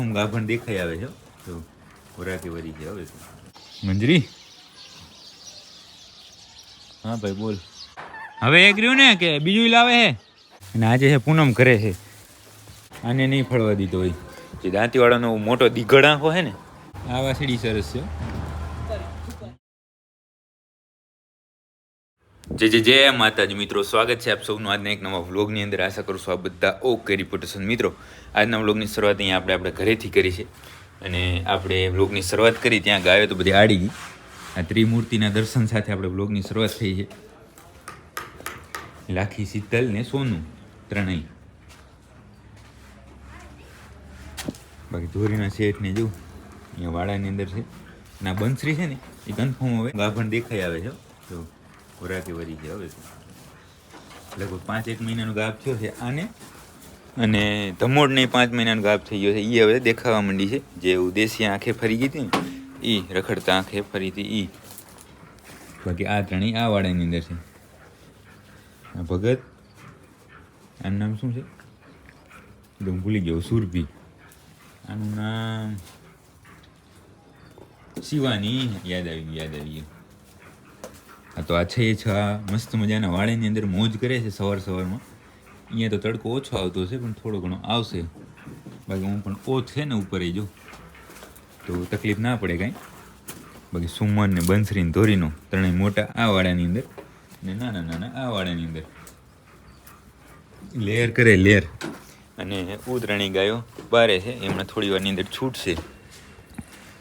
Confirm ગાભણ દેખાઈ આવે છે તો વરાકે વરી છે હવે મંજરી. હા ભાઈ બોલ. હવે એક રહ્યું ને કે બીજું લાવે છે અને આજે છે પૂનમ કરે છે, આને નહીં ફળવા દીધો હોય. જે દાંતીવાળાનો મોટો દીગડ આંખો છે ને આ વાસળી સરસ છે. જય માતાજી મિત્રો, સ્વાગત છે આપ સૌનું આજના એક નવા વ્લોગની અંદર. આશા કરું છું આ બધા ઓકે રિપોર્ટેશન. મિત્રો આજના વ્લોગની શરૂઆત અહીંયા આપણે ઘરેથી કરી છે અને આપણે વ્લોગની શરૂઆત કરી ત્યાં ગાયો તો બધી આડી ગઈ. આ ત્રિમૂર્તિના દર્શન સાથે આપણે વ્લોગની શરૂઆત થઈ છે. લાખી, શીતલ ને સોનું ત્રણેય. બાકી ધોરીના શેઠ ને જો અહીંયા વાડાની અંદર છે. અને આ બંસરી છે ને એ કન્ફર્મ હવે ગાભણ દેખાઈ આવે છે તો વરાકે વરી છે હવે લગભગ 5-1 મહિનાનો ગાભ થયો છે આને. અને ધમોડને 5 મહિનાનો ગાભ થઈ ગયો છે. એ હવે દેખાવા માંડી છે. જે દેશી આંખે ફરી ગઈ હતી ને એ રખડતા આંખે ફરી હતી એ. બાકી આ ત્રણેય આ વાડાની અંદર છે. આ ભગત, આનું નામ શું છે હું ભૂલી ગયો, સુરભી. આનું નામ શિવાની. યાદ આવી ગયું. હા તો આ છે મસ્ત મજાના વાડાની અંદર મોજ કરે છે સવારમાં. અહીંયા તો તડકો ઓછો આવતો હશે પણ થોડો ઘણો આવશે. બાકી હું પણ ઓછ છે ને ઉપર જો તો તકલીફ ના પડે કાંઈ. બાકી સુમન ને બંસરી ને ધોરીનો ત્રણેય મોટા આ વાડાની અંદર ને નાના આ વાડાની અંદર લેયર કરે લેયર. અને ઉતરણી ગાયો બારે છે, એમણે થોડી વારની અંદર છૂટશે.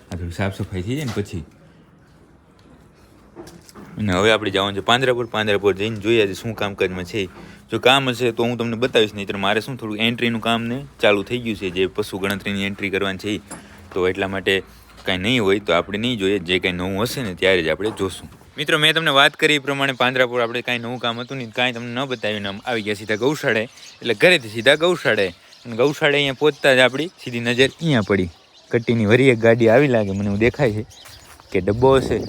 આ થોડી સાફ સફાઈ થઈ જાય ને પછી. અને હવે આપણે જવાનું છે પાંજરાપુર જઈને જોઈએ આજે શું કામકાજમાં છે. જો કામ હશે તો હું તમને બતાવીશ, નહીં તો મારે શું થોડું એન્ટ્રીનું કામ ને ચાલુ થઈ ગયું છે. જે પશુ ગણતરીની એન્ટ્રી કરવાની છે તો એટલા માટે કાંઈ નહીં હોય તો આપણે નહીં જોઈએ. જે કાંઈ નવું હશે ને ત્યારે જ આપણે જોશું. મિત્રો મેં તમને વાત કરી એ પ્રમાણે પાંજરાપુર આપણે કાંઈ નવું કામ હતું નહીં, કાંઈ તમને ન બતાવ્યું. આમ આવી ગયા સીધા ગૌશાળાએ. એટલે ઘરેથી સીધા ગૌશાળાએ. અને ગૌશાળાએ અહીંયા પહોંચતા જ આપણી સીધી નજર અહીંયા પડી. કટ્ટીની વરી એક ગાડી આવી લાગે મને એવું દેખાય છે કે ડબ્બો હશે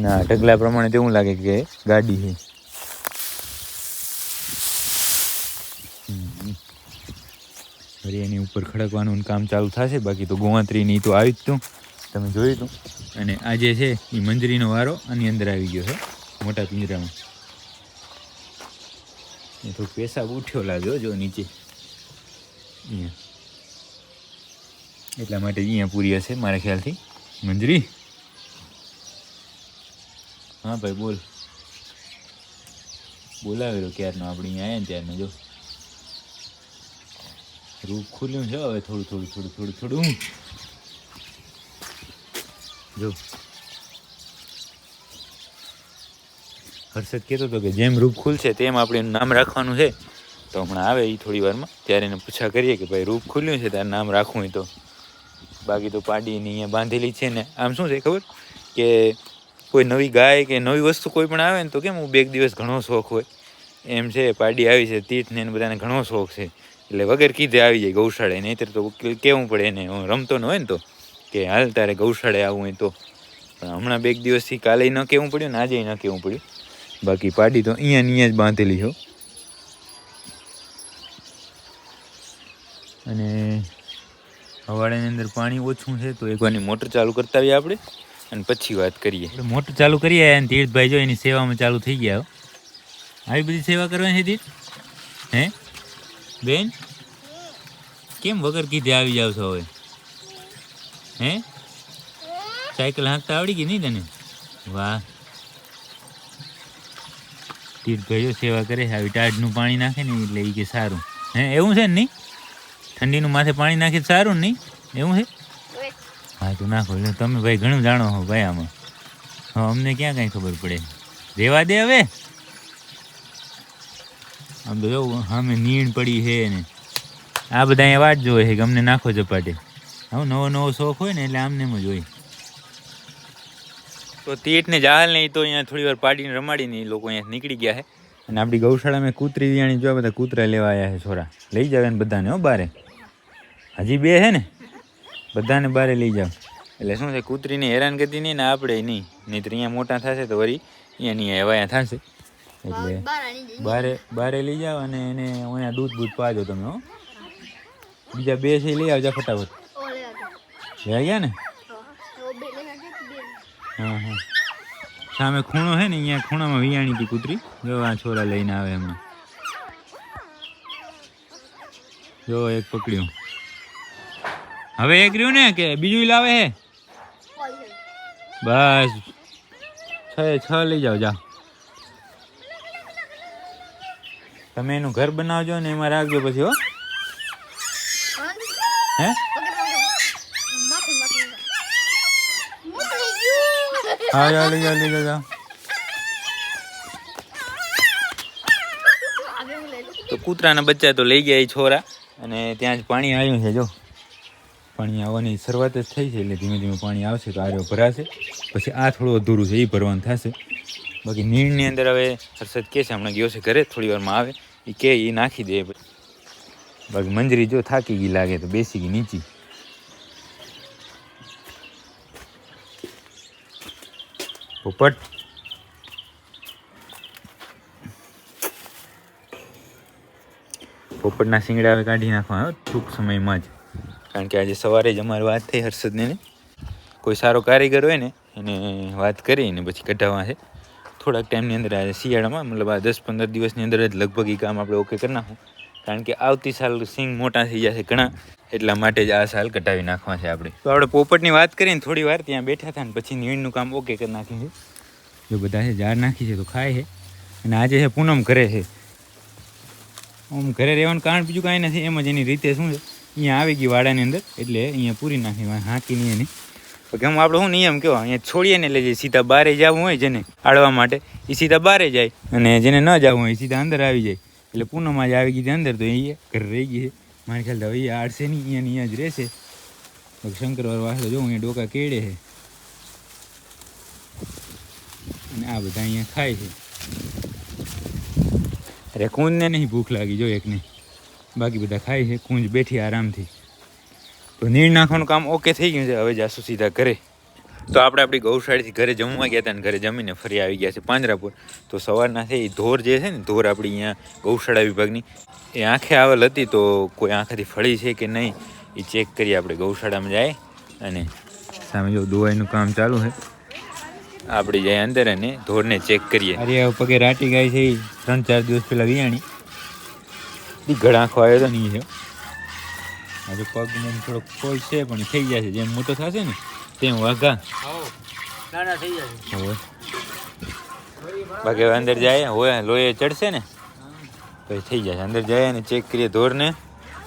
ના ઢગલા પ્રમાણે તેવું લાગે કે ગાડી છે. વરી એની ઉપર ખડકવાનું કામ ચાલુ થશે. બાકી તો ગોવાત્રીની તો આવી જ તું તમે જોયું હતું. અને આ જે છે એ મંજરીનો વારો આની અંદર આવી ગયો છે મોટા પિંજરામાં. એ થોડું પેશાબ ઉઠ્યો લાગ્યો જો નીચે અહીંયા, એટલા માટે અહીંયા પૂરી હશે મારા ખ્યાલથી. મંજરી. હા ભાઈ બોલ. બોલાવેલો ક્યારનો આપણે અહીંયા આવ્યા ને ત્યારનો જો રૂપ ખુલ્યું છે હવે થોડું જો. હર્ષદ કહેતો હતો કે જેમ રૂપ ખુલશે તેમ આપણે એનું નામ રાખવાનું છે. તો હમણાં આવે એ થોડી વારમાં ત્યારે એને પૂછા કરીએ કે ભાઈ રૂપ ખુલ્યું છે તારે નામ રાખવું હોય તો. બાકી તો પાડીની અહીંયા બાંધેલી છે ને. આમ શું છે ખબર કે કોઈ નવી ગાય કે નવી વસ્તુ કોઈ પણ આવે ને તો કેમ હું 2 દિવસ ઘણો શોખ હોય એમ છે. પાડી આવી છે તીર્થને એને બધાને ઘણો શોખ છે એટલે વગર કીધે આવી જાય ગૌશાળાએ. નહીંતર તો કેવું પડે એને રમતો ન હોય ને તો કે હાલ તારે ગૌશાળાએ આવવું હોય તો. પણ હમણાં 2 દિવસથી કાલે ન કહેવું પડ્યું ને આજે ન કહેવું પડ્યું. બાકી પાડી તો અહીંયા જ બાંધેલી છો. અને હવાડાની અંદર પાણી ઓછું છે તો એકવારની મોટર ચાલુ કરતા આવીએ આપણે અને પછી વાત કરીએ. મોટર ચાલુ કરીએ અને તીર્થભાઈ જો એની સેવામાં ચાલુ થઈ ગયા. આવી બધી સેવા કરવાની છે તીર્થ? હે બેન કેમ વગર કીધે આવી જાવ છો હવે? હે સાયકલ હાંકતા આવડી ગઈ નહીં તને? વાહ. તીર્થભાઈઓ સેવા કરે છે. આવી ટાઢનું પાણી નાખે ને એટલે એ કે સારું. હે એવું છે ને નહીં? ઠંડીનું માથે પાણી નાખે સારું નહીં એવું છે? હા તો નાખો. તમે ભાઈ ઘણું જાણો હો ભાઈ આમાં. હા અમને ક્યાં કાંઈ ખબર પડે. રેવા દે હવે. આમ તો જવું અમે નીણ પડી છે ને આ બધા અહીંયા વાટ જોવે છે કે અમને નાખો ચપાટે. હવે નવો શોખ હોય ને એટલે આમને એમ જ હોય. તો તીટને જાહલ નહીં તો અહીંયા થોડી વાર પાડીને રમાડીને એ લોકો અહીંયા નીકળી ગયા છે. અને આપણી ગૌશાળામાં કૂતરી વિયાણી જોવા બધા કૂતરા લેવા આવ્યા છે છોરા. લઈ જાવ ને બધાને હો બારે. હજી 2 છે ને બધાને બારે લઈ જાવ. એટલે શું છે કૂતરીને હેરાન કરતી નહીં ને આપણે નહીંતર અહીંયા મોટા થશે તો વળી અહીંયા હવાયા થશે. એટલે બારે લઈ જાવ અને એને અહીંયા દૂધ પાજો તમે હો. બીજા 2 છે લઈ આવજો ફટાફટ. લઈ ગયા ને? હા હા. સામે ખૂણો છે ને, અહીંયા ખૂણામાં વિયાણી હતી કૂતરી. જો આ છોરા લઈને આવે હમણાં. જો એક પકડ્યું. હવે એક રહ્યું ને કે બીજું લાવે હે? બસ 6 લઈ જાઓ. જા તમે એનું ઘર બનાવજો ને એમાં રાખજો પછી. હો હે હા જા લઈ જાઓ. તો કૂતરાના બચ્ચા તો લઈ ગયા એ છોરા, અને ત્યાં જ પાણી આવ્યું છે. જો પાણી આવવાની શરૂઆત જ થઈ છે, એટલે ધીમે ધીમે પાણી આવશે તો આર્યો ભરાશે. પછી આ થોડું અધૂરું છે, એ ભરવાનું થશે. બાકી નીણની અંદર હવે હર્ષદ કહે છે, હમણાં ગયો છે ઘરે, થોડી વારમાં આવે એ કે એ નાખી દે. બાકી મંજરી જો થાકી ગઈ લાગે તો બેસી ગઈ નીચી. પોપટ પોપટના શિંગડા હવે કાઢી નાખવા ટૂંક સમયમાં જ, કારણ કે આજે સવારે જ અમારી વાત થઈ હર્ષદને. કોઈ સારો કારીગર હોય ને એને વાત કરીને પછી કઢાવવા છે થોડાક ટાઈમની અંદર. આજે શિયાળામાં મતલબ આ 10-15 દિવસની અંદર જ લગભગ એ કામ આપણે ઓકે કરી નાખું, કારણ કે આવતી સાલ સિંગ મોટા થઈ જશે ઘણા, એટલા માટે જ આ સાલ કઢાવી નાખવા છે આપણે. તો આપણે પોપટની વાત કરીને થોડી વાર ત્યાં બેઠા હતા ને પછી નીણનું કામ ઓકે કરી નાખ્યું છે. જો બધા છે ઝાડ નાખી છે તો ખાય છે. અને આજે છે પૂનમ ઘરે છે. આમ ઘરે રહેવાનું કારણ બીજું કાંઈ નથી, એમ જ એની રીતે શું છે, અહીંયા આવી ગઈ વાડાની અંદર એટલે અહીંયા પૂરી નાખી હાંકી નહીં એની. કેમ આપણે શું નિયમ કેવો, અહીંયા છોડીએ ને એટલે જે સીધા બહારે જવું હોય જેને આડવા માટે એ સીધા બહારે જાય, અને જેને ન જવું હોય એ સીધા અંદર આવી જાય. એટલે પૂનમમાં જ આવી ગઈ અંદર તો અહીંયા ઘરે રહી ગઈ છે. મારી ખ્યાલ હવે અહીંયા આડશે નહીં, અહીંયા જ રહેશે. શંકરવાર વાસળો જો અહીંયા ડોકા કેળે છે, અને આ બધા અહીંયા ખાય છે. અરે કુંજને નહીં ભૂખ લાગી જો એકને, બાકી બધા ખાય છે. કુંજ બેઠી આરામથી. તો નીણ નાખવાનું કામ ઓકે થઈ ગયું છે. હવે જાશું સીધા ઘરે. તો આપણે આપણી ગૌશાળાથી ઘરે જમવા ગયા હતા, ને ઘરે જમીને ફરી આવી ગયા છે પાંજરાપુર. તો સવારના છે એ ધોર જે છે ને, ધોર આપણી અહીંયા ગૌશાળા વિભાગની એ આંખે આવેલ હતી. તો કોઈ આંખેથી ફળી છે કે નહીં એ ચેક કરીએ. આપણે ગૌશાળામાં જાય અને સામે જો દવાઈનું કામ ચાલુ છે, આપણે જાય અંદર અને ધોરને ચેક કરીએ. અરે પગે રાટી ગાય છે, 3-4 દિવસ પહેલાં વિયાણી દીઘડ આંખો આવ્યો હતો નહીં છે. આજે પગને થોડોક ફોલ છે પણ થઈ જશે, જેમ મોટો થશે ને તેમ વાઘા થઈ જશે. બાકી હવે અંદર જાય હોય લોહી ચડશે ને તો થઈ જશે. અંદર જાય અને ચેક કરીએ ધોરને,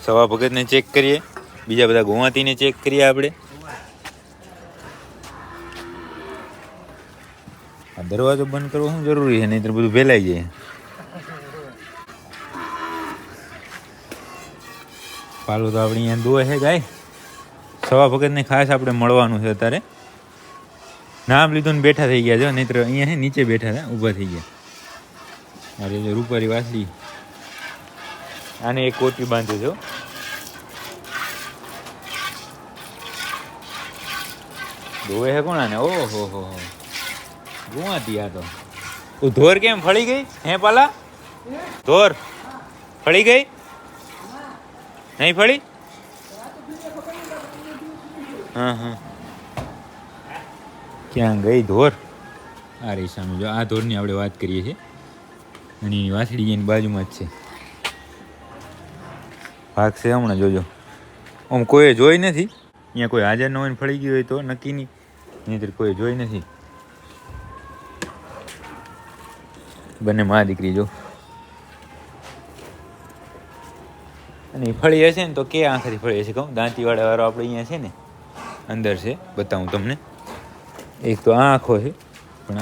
સવા ભગતને ચેક કરીએ, બીજા બધા ગોવાતીને ચેક કરીએ આપણે. આ દરવાજો બંધ કરવો શું જરૂરી છે, નહીંતર બધું ભેલાઈ જાય. પાલું તો આપણે અહીંયા દોય છે ગાય. સવા ભગતને ખાસ આપણે મળવાનું છે અત્યારે. નામ લીધું ને બેઠા થઈ ગયા છે, નહીંતર અહીંયા છે નીચે બેઠા હતા, ઊભા થઈ ગયા. અરે જો રૂપારી વાસળી, આને એક કોટી બાંધ્યો છો. દોય છે કોણ આને? ઓહો હો ગુવાતી આ તો. તું ધોર કેમ ફળી ગઈ હે પાલા? ધોર ફળી ગઈ? નહીં ફળી? હા હા. ક્યાં ગઈ ધોર? આ રહી સામે જો. આ ધોરની આપણે વાત કરીએ છીએ, અને વાસળી એની બાજુમાં જ છે. ભાગ છે હમણાં જોજો. આમ કોઈ જોઈ નથી અહીંયા, કોઈ હાજર ન હોય ને ફળી ગયું હોય તો નક્કી નહીં, નહીંતર કોઈ જોઈ નથી. બંને મા દીકરી જો. અને ફળી હશે ને તો કે આંખથી ફળી હશે કહું. દાંતીવાળા વાળો આપણે અહીંયા છે ને અંદર છે, બતાવું તમને. એક તો આ આંખો છે, પણ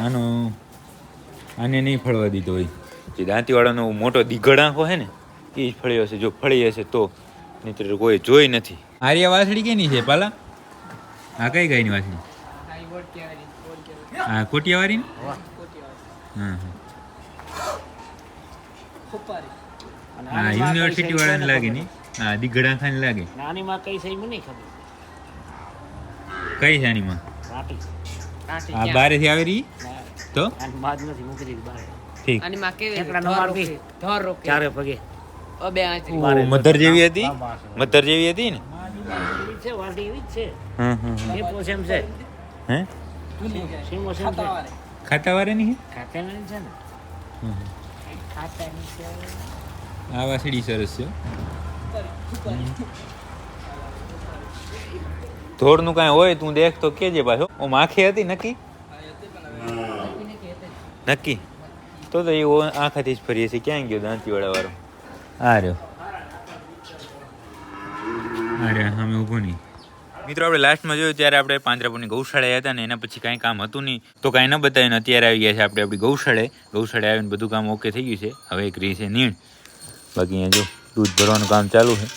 આને નહીં ફળવા દીધો હોય. જે દાંતીવાળાનો મોટો દીઘડ આંખો છે ને એ જ ફળ્યો હશે. જો ફળી હશે તો, નહીંતર કોઈ જોઈ નથી. આર્યા વાસળી કેની છે પાલા? આ કઈ ગાયની વાસળી? હા કોટિયાવાળી. હા હા યુનિવર્સિટી વાળાને લાગે ને. હા દીઘડ આંખાને લાગે. નાની માં કઈ છે મને ખબર. કઈ છે આની માં? આ બારે થી આવી રહી તો માદ નથી મુકરી બારે. ઠીક. આની માં કેવી ધોર રોકે ચારે પગે. ઓ બે આંચરી મધર જેવી હતી, મધર જેવી હતી ને. છે વાટી એવી જ છે હા હા એ પોસેમ છે હે સીમો સેમ છે ખાતાવાળાની હે ખાતાની છે ને ખાતાની છે આ વાસળી સરસ છે ધોળનું કાંઈ હોય તું દેખ તો કેજે પાછો ઓ માખી હતી નક્કી નક્કી તો એ આખાથી જ ફરીએ છીએ ક્યાં ગયો દાંતીવાળા વાળો આ રહ્યો સામે ઊભો નહીં મિત્રો આપણે લાસ્ટમાં જોયું ત્યારે આપણે પાંજરાપોળની ગૌશાળાએ હતા ને એના પછી કાંઈ કામ હતું નહીં તો કાંઈ ન બતાવ્યું અત્યારે આવી ગયા છે આપણે આપણી ગૌશાળાએ આવીને બધું કામ ઓકે થઈ ગયું છે હવે એક રહી છે નીણ બાકી અહીંયા જો દૂધ ભરવાનું કામ ચાલુ છે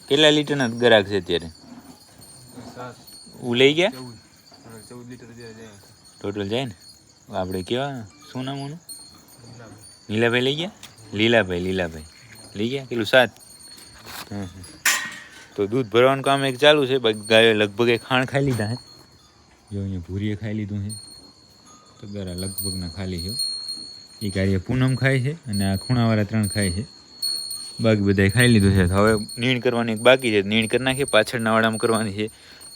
કેટલા લીટરના ગરાક છે અત્યારે લઈ ગયા 14 લીટર ટોટલ જાય ને આપણે કેવા શું નામ ઓનું લીલાભાઈ લઈ ગયા લીલાભાઈ લઈ ગયા કેટલું 7 તો દૂધ ભરવાનું કામ એક ચાલુ છે ગાયો લગભગ એક ખાણ ખાઈ લીધા હે જો અહીંયા ભૂરીએ ખાઈ લીધું છે તો ગરા લગભગના ખાલી છે એ કાર્ય પૂનમ ખાય છે અને આ ખૂણાવાળા 3 ખાય છે બાકી બધાએ ખાઈ લીધું છે હવે નીણ કરવાની એક બાકી છે નીણ કરી નાખીએ પાછળના વાડામાં કરવાની છે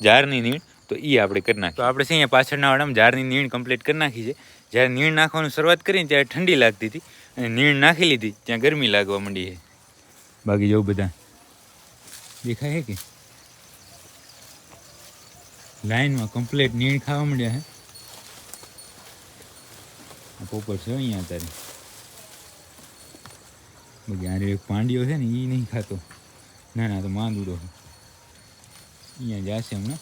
ઝારની નીણ તો એ આપણે કરી નાખીએ તો આપણે છે અહીંયા પાછળના વાડામાં ઝારની નીણ કમ્પ્લીટ કરી નાખી છે જ્યારે નીણ નાખવાનું શરૂઆત કરીને ત્યારે ઠંડી લાગતી હતી અને નીણ નાખી લીધી ત્યાં ગરમી લાગવા માંડી છે બાકી જવું બધા દેખાય છે કે લાઈનમાં કમ્પ્લીટ નીણ ખાવા માંડ્યા હે પોપર છે અહીંયા અત્યારે બાકી આરે એક પાંડિયો છે ને એ નહીં ખાતો ના તો માંદુડો છે અહીંયા જશે હમણાં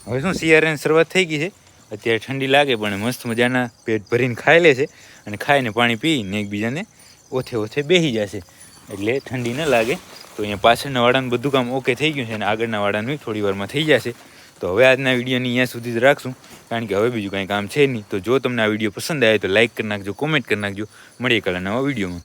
હવે શું શિયાળાની શરૂઆત થઈ ગઈ છે અત્યારે ઠંડી લાગે પણ મસ્ત મજાના પેટ ભરીને ખાઈ લે છે અને ખાઈને પાણી પીને એકબીજાને ઓથે બેસી જશે એટલે ઠંડી ન લાગે તો અહીંયા પાછળના વાડાનું બધું કામ ઓકે થઈ ગયું છે અને આગળના વાડાનું થોડી વારમાં થઈ જશે તો હવે આજના વિડીયોની અહીંયા સુધી જ રાખશું કારણ કે હવે બીજું કાંઈ કામ છે નહીં તો જો તમને આ વિડીયો પસંદ આવે તો લાઇક કરી નાખજો કોમેન્ટ કરી નાખજો મળીએ કાલે નવા વિડીયોમાં